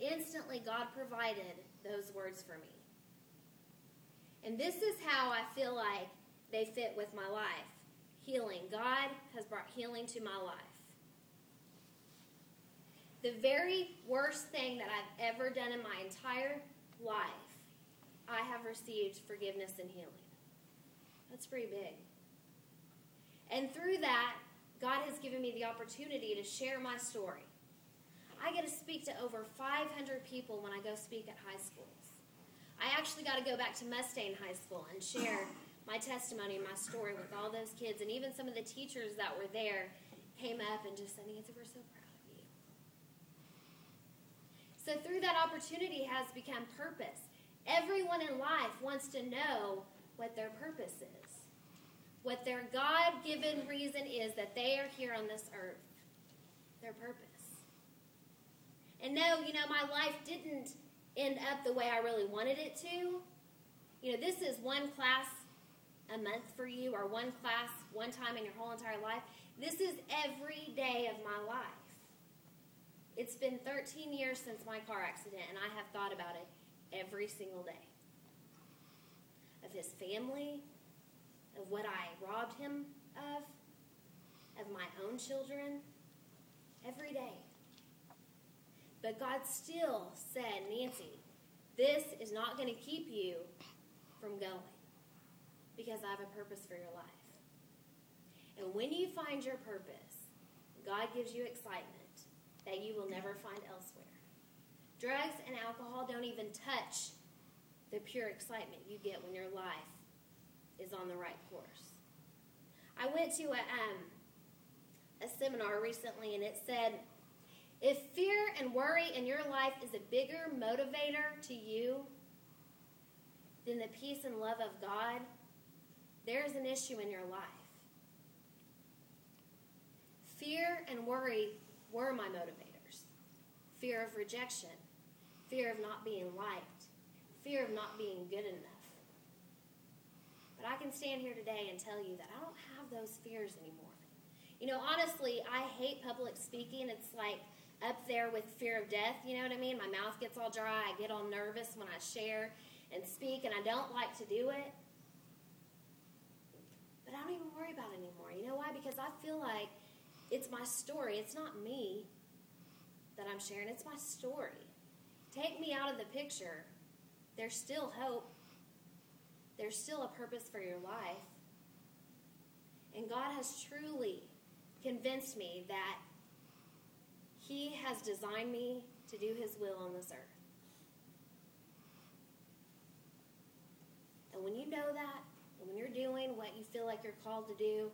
instantly God provided those words for me. And this is how I feel like they fit with my life. Healing. God has brought healing to my life. The very worst thing that I've ever done in my entire life, I have received forgiveness and healing. That's pretty big. And through that, God has given me the opportunity to share my story. I get to speak to over 500 people when I go speak at high schools. I actually got to go back to Mustang High School and share my testimony and my story with all those kids. And even some of the teachers that were there came up and just said, Nancy, we're so proud of you. So through that opportunity has become purpose. Everyone in life wants to know what their purpose is, what their God-given reason is that they are here on this earth, their purpose. And no, my life didn't end up the way I really wanted it to. This is one class a month for you, or one class one time in your whole entire life. This is every day of my life. It's been 13 years since my car accident, and I have thought about it every single day. Of his family, of what I robbed him of my own children, every day. But God still said, Nancy, this is not going to keep you from going, because I have a purpose for your life. And when you find your purpose, God gives you excitement that you will never find elsewhere. Drugs and alcohol don't even touch the pure excitement you get when your life is on the right course. I went to a seminar recently, and it said, if fear and worry in your life is a bigger motivator to you than the peace and love of God, there is an issue in your life. Fear and worry were my motivators. Fear of rejection, fear of not being liked, fear of not being good enough. But I can stand here today and tell you that I don't have those fears anymore. Honestly, I hate public speaking. It's like up there with fear of death, you know what I mean? My mouth gets all dry. I get all nervous when I share and speak, and I don't like to do it. But I don't even worry about it anymore. You know why? Because I feel like it's my story. It's not me that I'm sharing. It's my story. Take me out of the picture. There's still hope. There's still a purpose for your life. And God has truly convinced me that He has designed me to do His will on this earth. And when you know that, and when you're doing what you feel like you're called to do,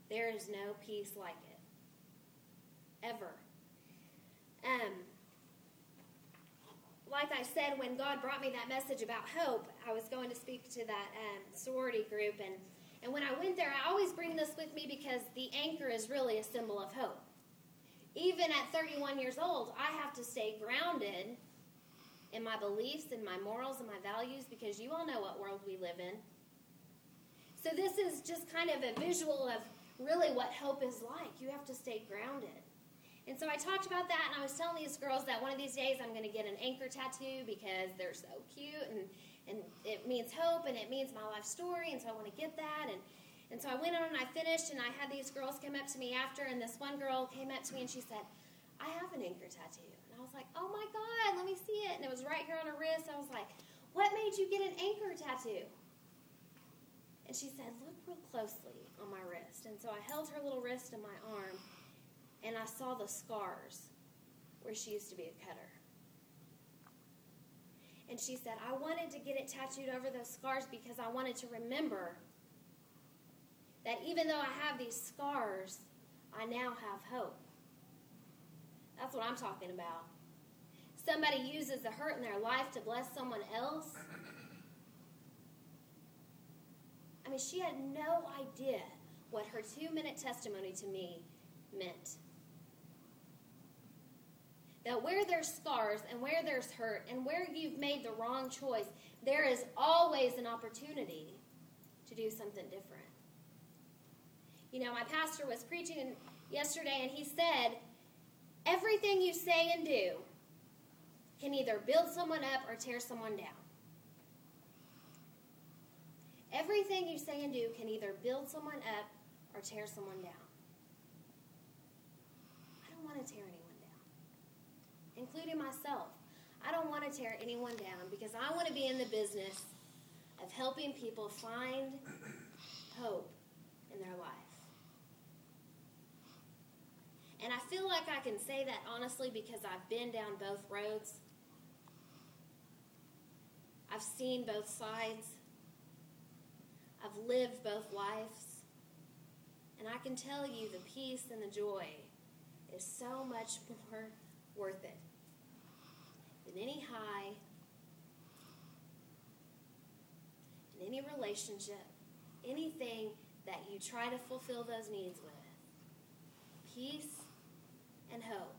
there is no peace like it. Ever. Like I said, when God brought me that message about hope, I was going to speak to that sorority group. And when I went there, I always bring this with me because the anchor is really a symbol of hope. Even at 31 years old, I have to stay grounded in my beliefs and my morals and my values, because you all know what world we live in. So this is just kind of a visual of really what hope is like. You have to stay grounded. And so I talked about that, and I was telling these girls that one of these days I'm going to get an anchor tattoo because they're so cute, and it means hope, and it means my life story, and so I want to get that. And so I went on and I finished, and I had these girls come up to me after, and this one girl came up to me and she said, I have an anchor tattoo. And I was like, oh my God, let me see it. And it was right here on her wrist. I was like, what made you get an anchor tattoo? And she said, look real closely on my wrist. And so I held her little wrist in my arm, and I saw the scars where she used to be a cutter. And she said, I wanted to get it tattooed over those scars because I wanted to remember that even though I have these scars, I now have hope. That's what I'm talking about. Somebody uses the hurt in their life to bless someone else. I mean, she had no idea what her 2-minute testimony to me meant. That where there's scars and where there's hurt and where you've made the wrong choice, there is always an opportunity to do something different. My pastor was preaching yesterday, and he said, everything you say and do can either build someone up or tear someone down. Everything you say and do can either build someone up or tear someone down. I don't want to tear anyone down, including myself. I don't want to tear anyone down because I want to be in the business of helping people find hope in their life. And I feel like I can say that honestly because I've been down both roads. I've seen both sides. I've lived both lives. And I can tell you the peace and the joy is so much more worth it than any high, in any relationship, anything that you try to fulfill those needs with. Peace and hope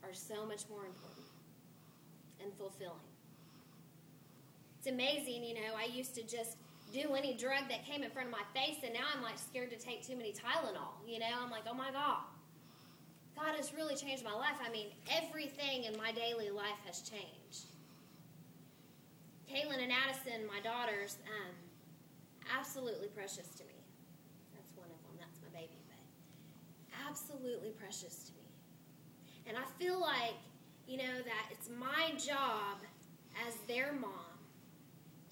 are so much more important and fulfilling. It's amazing, I used to just do any drug that came in front of my face, and now I'm like scared to take too many Tylenol. I'm like, oh my God. God has really changed my life. I mean, everything in my daily life has changed. Kaylin and Addison, my daughters, absolutely precious to me. That's one of them. That's my baby, but absolutely precious to me. And I feel like, that it's my job as their mom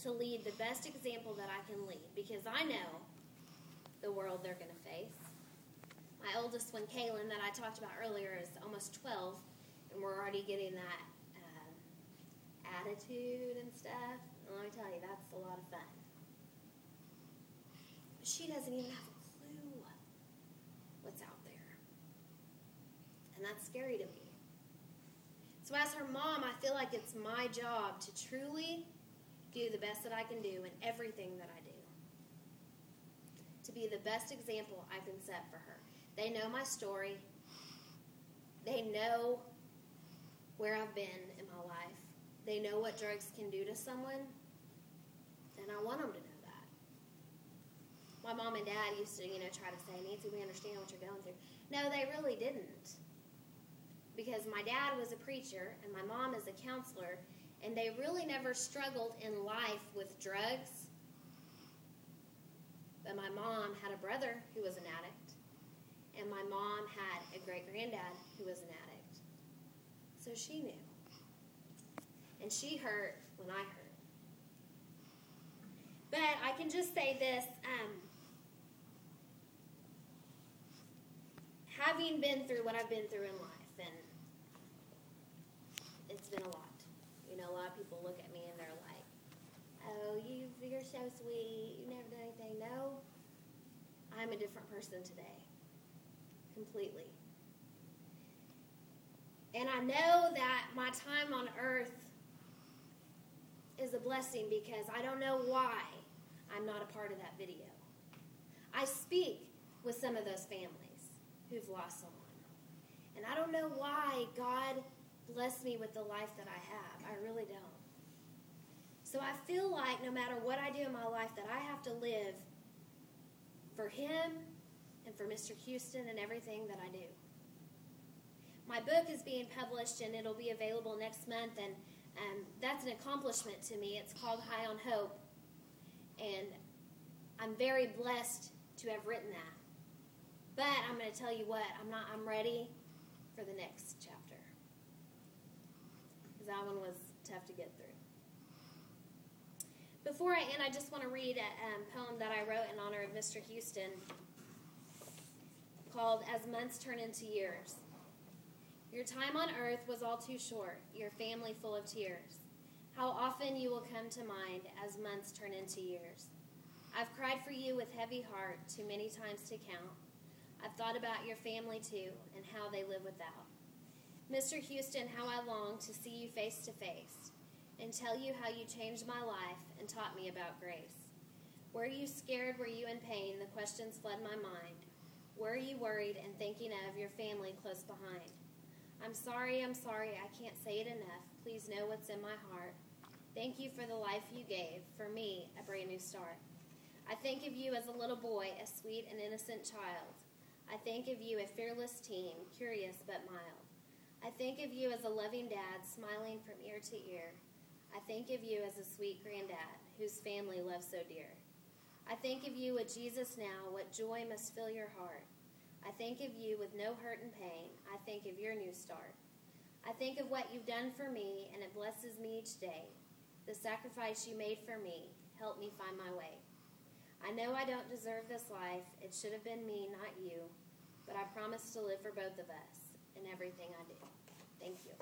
to lead the best example that I can lead, because I know the world they're going to face. My oldest one, Kaylin, that I talked about earlier, is almost 12, and we're already getting that attitude and stuff. And let me tell you, that's a lot of fun. But she doesn't even have a clue what's out there. And that's scary to me. So as her mom, I feel like it's my job to truly do the best that I can do in everything that I do. To be the best example I can set for her. They know my story. They know where I've been in my life. They know what drugs can do to someone. And I want them to know that. My mom and dad used to, try to say, Nancy, we understand what you're going through. No, they really didn't. Because my dad was a preacher and my mom is a counselor, and they really never struggled in life with drugs. But my mom had a brother who was an addict, and my mom had a great-granddad who was an addict. So she knew. And she hurt when I hurt. But I can just say this, having been through what I've been through in life, and it's been a lot. A lot of people look at me and they're like, oh, you're so sweet, you never done anything. No, I'm a different person today. Completely. And I know that my time on earth is a blessing because I don't know why I'm not a part of that video. I speak with some of those families who've lost someone. And I don't know why God blessed me with the life that I have. I really don't. So I feel like no matter what I do in my life, that I have to live for Him and for Mr. Houston and everything that I do. My book is being published and it'll be available next month, and that's an accomplishment to me. It's called High on Hope, and I'm very blessed to have written that. But I'm going to tell you what, I'm ready for the next chapter. Because that one was tough to get through. Before I end, I just want to read a poem that I wrote in honor of Mr. Houston called As Months Turn into Years. Your time on earth was all too short, your family full of tears. How often you will come to mind as months turn into years. I've cried for you with heavy heart, too many times to count. I've thought about your family too, and how they live without. Mr. Houston, how I long to see you face to face, and tell you how you changed my life and taught me about grace. Were you scared? Were you in pain? The questions fled my mind. Were you worried and thinking of your family close behind? I'm sorry, I can't say it enough. Please know what's in my heart. Thank you for the life you gave, for me, a brand new start. I think of you as a little boy, a sweet and innocent child. I think of you a fearless teen, curious but mild. I think of you as a loving dad smiling from ear to ear. I think of you as a sweet granddad whose family loves so dear. I think of you with Jesus now, what joy must fill your heart. I think of you with no hurt and pain. I think of your new start. I think of what you've done for me, and it blesses me each day. The sacrifice you made for me, help me find my way. I know I don't deserve this life. It should have been me, not you. But I promise to live for both of us in everything I do. Thank you.